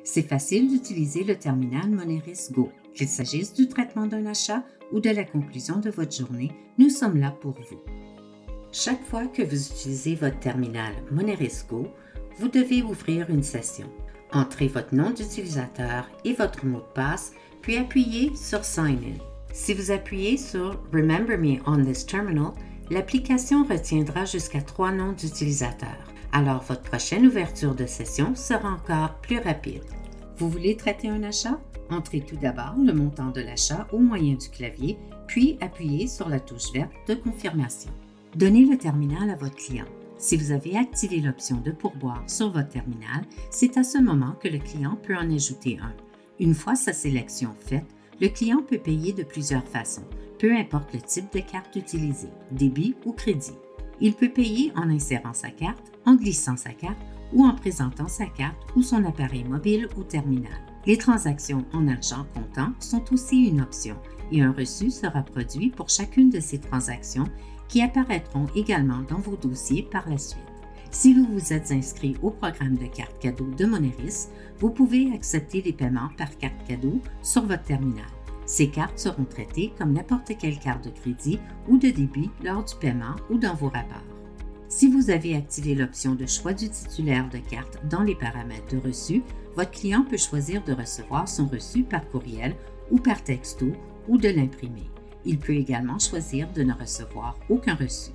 C'est facile d'utiliser le terminal Moneris Go. Qu'il s'agisse du traitement d'un achat ou de la conclusion de votre journée, nous sommes là pour vous. Chaque fois que vous utilisez votre terminal Moneris Go, vous devez ouvrir une session. Entrez votre nom d'utilisateur et votre mot de passe, puis appuyez sur Sign In. Si vous appuyez sur Remember Me on this terminal, l'application retiendra jusqu'à 3 noms d'utilisateurs. Alors votre prochaine ouverture de session sera encore plus rapide. Vous voulez traiter un achat? Entrez tout d'abord le montant de l'achat au moyen du clavier, puis appuyez sur la touche verte de confirmation. Donnez le terminal à votre client. Si vous avez activé l'option de pourboire sur votre terminal, c'est à ce moment que le client peut en ajouter un. Une fois sa sélection faite, le client peut payer de plusieurs façons, peu importe le type de carte utilisée, débit ou crédit. Il peut payer en insérant sa carte, en glissant sa carte ou en présentant sa carte ou son appareil mobile ou terminal. Les transactions en argent comptant sont aussi une option et un reçu sera produit pour chacune de ces transactions qui apparaîtront également dans vos dossiers par la suite. Si vous vous êtes inscrit au programme de carte cadeau de Moneris, vous pouvez accepter les paiements par carte cadeau sur votre terminal. Ces cartes seront traitées comme n'importe quelle carte de crédit ou de débit lors du paiement ou dans vos rapports. Si vous avez activé l'option de choix du titulaire de carte dans les paramètres de reçu, votre client peut choisir de recevoir son reçu par courriel ou par texto ou de l'imprimer. Il peut également choisir de ne recevoir aucun reçu.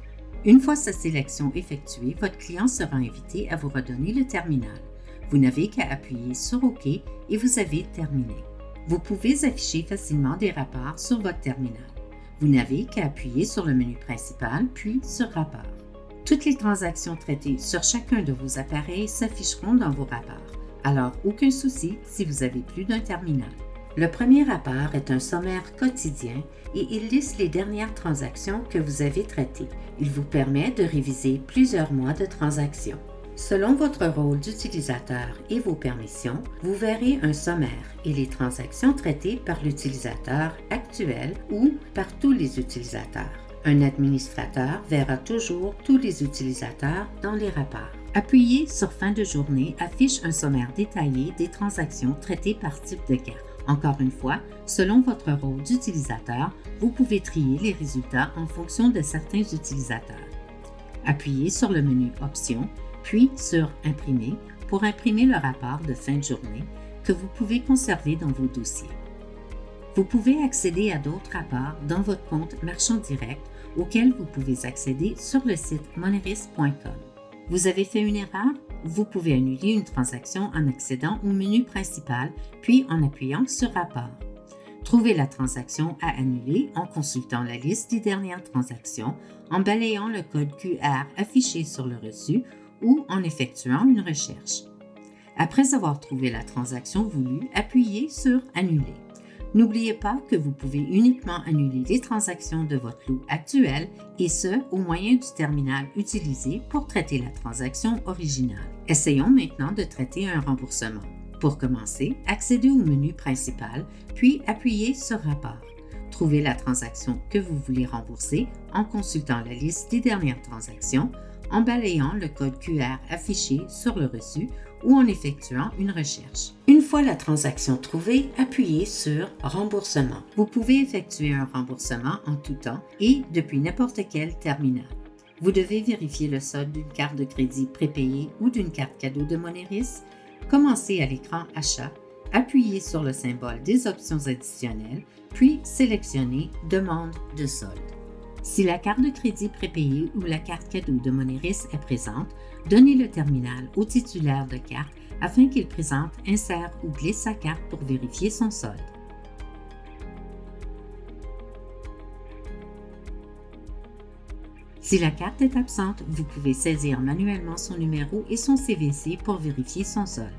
Une fois sa sélection effectuée, votre client sera invité à vous redonner le terminal. Vous n'avez qu'à appuyer sur OK et vous avez terminé. Vous pouvez afficher facilement des rapports sur votre terminal. Vous n'avez qu'à appuyer sur le menu principal, puis sur Rapports. Toutes les transactions traitées sur chacun de vos appareils s'afficheront dans vos rapports. Alors, aucun souci si vous avez plus d'un terminal. Le premier rapport est un sommaire quotidien et il liste les dernières transactions que vous avez traitées. Il vous permet de réviser plusieurs mois de transactions. Selon votre rôle d'utilisateur et vos permissions, vous verrez un sommaire et les transactions traitées par l'utilisateur actuel ou par tous les utilisateurs. Un administrateur verra toujours tous les utilisateurs dans les rapports. Appuyez sur Fin de journée affiche un sommaire détaillé des transactions traitées par type de carte. Encore une fois, selon votre rôle d'utilisateur, vous pouvez trier les résultats en fonction de certains utilisateurs. Appuyez sur le menu Options, puis sur Imprimer pour imprimer le rapport de fin de journée que vous pouvez conserver dans vos dossiers. Vous pouvez accéder à d'autres rapports dans votre compte Marchand Direct auquel vous pouvez accéder sur le site moneris.com. Vous avez fait une erreur? Vous pouvez annuler une transaction en accédant au menu principal puis en appuyant sur Rapport. Trouvez la transaction à annuler en consultant la liste des dernières transactions, en balayant le code QR affiché sur le reçu ou en effectuant une recherche. Après avoir trouvé la transaction voulue, appuyez sur Annuler. N'oubliez pas que vous pouvez uniquement annuler les transactions de votre lot actuel et ce, au moyen du terminal utilisé pour traiter la transaction originale. Essayons maintenant de traiter un remboursement. Pour commencer, accédez au menu principal, puis appuyez sur Rapport. Trouvez la transaction que vous voulez rembourser en consultant la liste des dernières transactions, en balayant le code QR affiché sur le reçu ou en effectuant une recherche. Une fois la transaction trouvée, appuyez sur Remboursement. Vous pouvez effectuer un remboursement en tout temps et depuis n'importe quel terminal. Vous devez vérifier le solde d'une carte de crédit prépayée ou d'une carte cadeau de Moneris. Commencez à l'écran Achat, appuyez sur le symbole des options additionnelles, puis sélectionnez Demande de solde. Si la carte de crédit prépayée ou la carte cadeau de Moneris est présente, donnez le terminal au titulaire de carte afin qu'il présente, insère ou glisse sa carte pour vérifier son solde. Si la carte est absente, vous pouvez saisir manuellement son numéro et son CVC pour vérifier son solde.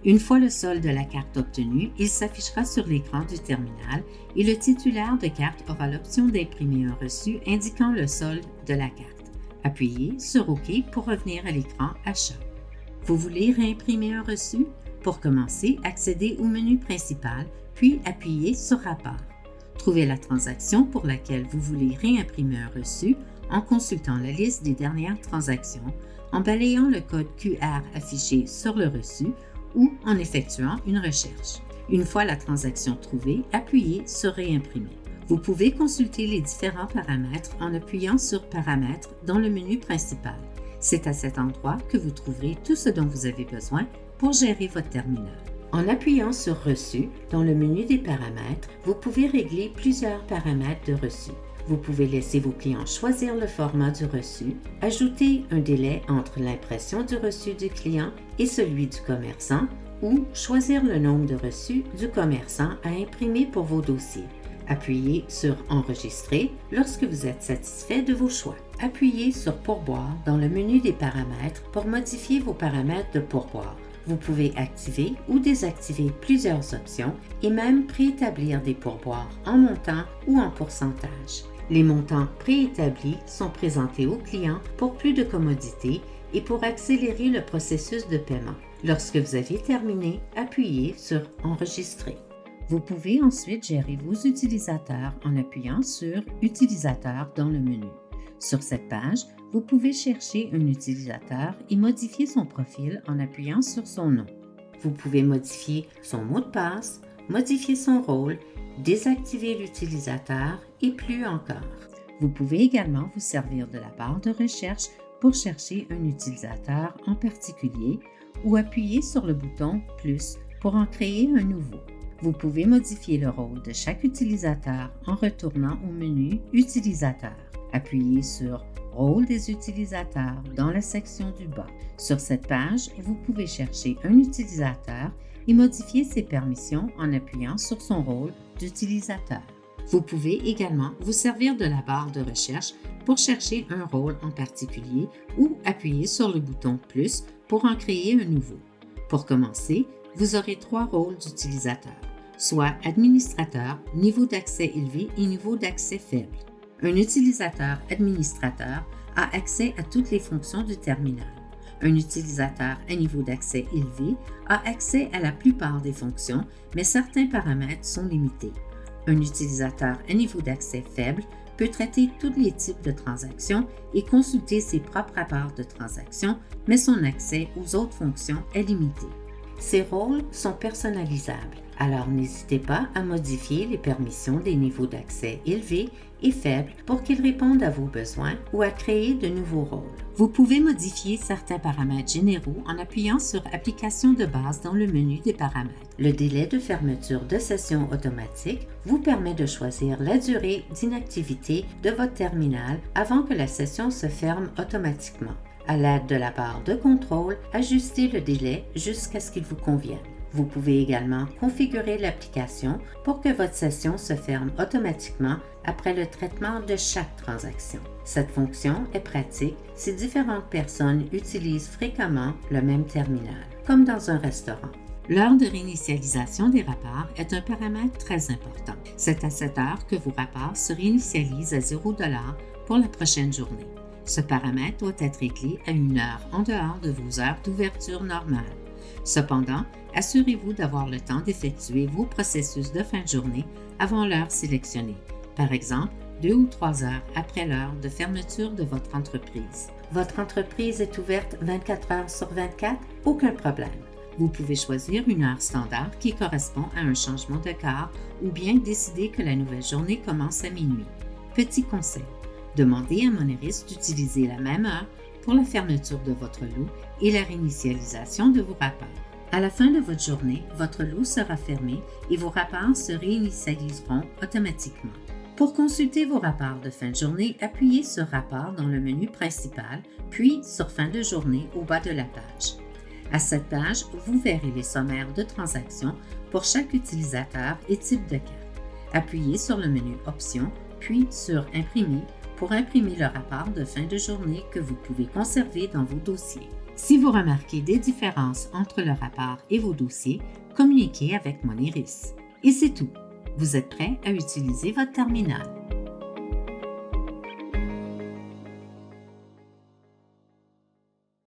Une fois le solde de la carte obtenu, il s'affichera sur l'écran du terminal et le titulaire de carte aura l'option d'imprimer un reçu indiquant le solde de la carte. Appuyez sur OK pour revenir à l'écran Achat. Vous voulez réimprimer un reçu? Pour commencer, accédez au menu principal, puis appuyez sur Rapport. Trouvez la transaction pour laquelle vous voulez réimprimer un reçu en consultant la liste des dernières transactions, en balayant le code QR affiché sur le reçu ou en effectuant une recherche. Une fois la transaction trouvée, appuyez sur Réimprimer. Vous pouvez consulter les différents paramètres en appuyant sur Paramètres dans le menu principal. C'est à cet endroit que vous trouverez tout ce dont vous avez besoin pour gérer votre terminal. En appuyant sur Reçu dans le menu des paramètres, vous pouvez régler plusieurs paramètres de reçu. Vous pouvez laisser vos clients choisir le format du reçu, ajouter un délai entre l'impression du reçu du client et celui du commerçant ou choisir le nombre de reçus du commerçant à imprimer pour vos dossiers. Appuyez sur Enregistrer lorsque vous êtes satisfait de vos choix. Appuyez sur Pourboire dans le menu des paramètres pour modifier vos paramètres de pourboire. Vous pouvez activer ou désactiver plusieurs options et même préétablir des pourboires en montant ou en pourcentage. Les montants préétablis sont présentés aux clients pour plus de commodité et pour accélérer le processus de paiement. Lorsque vous avez terminé, appuyez sur Enregistrer. Vous pouvez ensuite gérer vos utilisateurs en appuyant sur Utilisateurs dans le menu. Sur cette page, vous pouvez chercher un utilisateur et modifier son profil en appuyant sur son nom. Vous pouvez modifier son mot de passe, modifier son rôle, désactiver l'utilisateur et plus encore. Vous pouvez également vous servir de la barre de recherche pour chercher un utilisateur en particulier ou appuyer sur le bouton « Plus » pour en créer un nouveau. Vous pouvez modifier le rôle de chaque utilisateur en retournant au menu « Utilisateur ». Appuyez sur « Rôle des utilisateurs » dans la section du bas. Sur cette page, vous pouvez chercher un utilisateur et modifier ses permissions en appuyant sur son rôle d'utilisateur. Vous pouvez également vous servir de la barre de recherche pour chercher un rôle en particulier ou appuyer sur le bouton « Plus » pour en créer un nouveau. Pour commencer, vous aurez 3 rôles d'utilisateur, soit administrateur, niveau d'accès élevé et niveau d'accès faible. Un utilisateur administrateur a accès à toutes les fonctions du terminal. Un utilisateur à niveau d'accès élevé a accès à la plupart des fonctions, mais certains paramètres sont limités. Un utilisateur à niveau d'accès faible peut traiter tous les types de transactions et consulter ses propres rapports de transactions, mais son accès aux autres fonctions est limité. Ces rôles sont personnalisables, alors n'hésitez pas à modifier les permissions des niveaux d'accès élevés et faibles pour qu'ils répondent à vos besoins ou à créer de nouveaux rôles. Vous pouvez modifier certains paramètres généraux en appuyant sur Applications de base dans le menu des paramètres. Le délai de fermeture de session automatique vous permet de choisir la durée d'inactivité de votre terminal avant que la session se ferme automatiquement. À l'aide de la barre de contrôle, ajustez le délai jusqu'à ce qu'il vous convienne. Vous pouvez également configurer l'application pour que votre session se ferme automatiquement après le traitement de chaque transaction. Cette fonction est pratique si différentes personnes utilisent fréquemment le même terminal, comme dans un restaurant. L'heure de réinitialisation des rapports est un paramètre très important. C'est à cette heure que vos rapports se réinitialisent à $0 pour la prochaine journée. Ce paramètre doit être réglé à une heure en dehors de vos heures d'ouverture normales. Cependant, assurez-vous d'avoir le temps d'effectuer vos processus de fin de journée avant l'heure sélectionnée, par exemple 2 ou 3 heures après l'heure de fermeture de votre entreprise. Votre entreprise est ouverte 24 heures sur 24? Aucun problème. Vous pouvez choisir une heure standard qui correspond à un changement de quart ou bien décider que la nouvelle journée commence à minuit. Petit conseil. Demandez à Moneris d'utiliser la même heure pour la fermeture de votre lot et la réinitialisation de vos rapports. À la fin de votre journée, votre lot sera fermé et vos rapports se réinitialiseront automatiquement. Pour consulter vos rapports de fin de journée, appuyez sur Rapport dans le menu principal, puis sur Fin de journée au bas de la page. À cette page, vous verrez les sommaires de transactions pour chaque utilisateur et type de carte. Appuyez sur le menu Options, puis sur Imprimer pour imprimer le rapport de fin de journée que vous pouvez conserver dans vos dossiers. Si vous remarquez des différences entre le rapport et vos dossiers, communiquez avec Moneris. Et c'est tout. Vous êtes prêt à utiliser votre terminal.